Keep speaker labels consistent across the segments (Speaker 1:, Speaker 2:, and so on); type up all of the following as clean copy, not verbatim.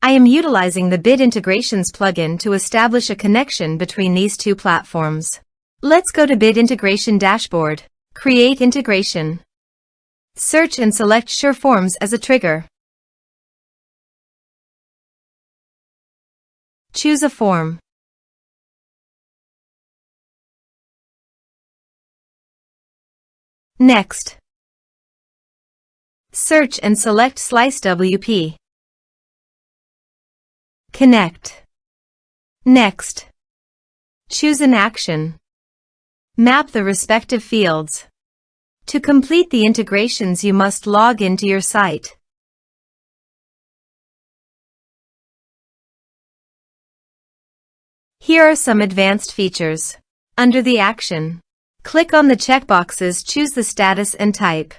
Speaker 1: I am utilizing the Bid Integrations plugin to establish a connection between these two platforms. Let's go to Bid Integration Dashboard. Create integration. Search and select SureForms as a trigger. Choose a form. Next. Search and select SliceWP. Connect. Next. Choose an action. Map the respective fields. To complete the integrations, you must log into your site. Here are some advanced features. Under the action, click on the checkboxes, choose the status and type.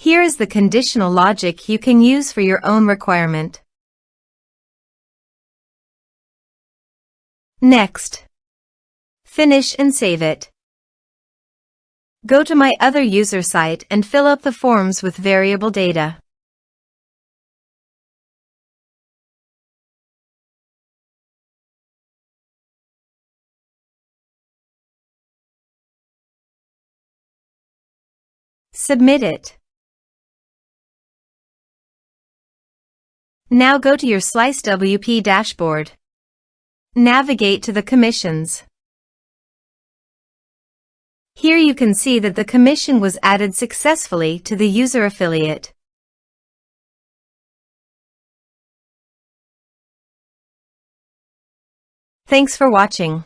Speaker 1: Here is the conditional logic you can use for your own requirement. Next. Finish and save it. Go to my other user site and fill up the forms with variable data. Submit it. Now go to your SliceWP dashboard. Navigate to the commissions. Here you can see that the commission was added successfully to the user affiliate. Thanks for watching.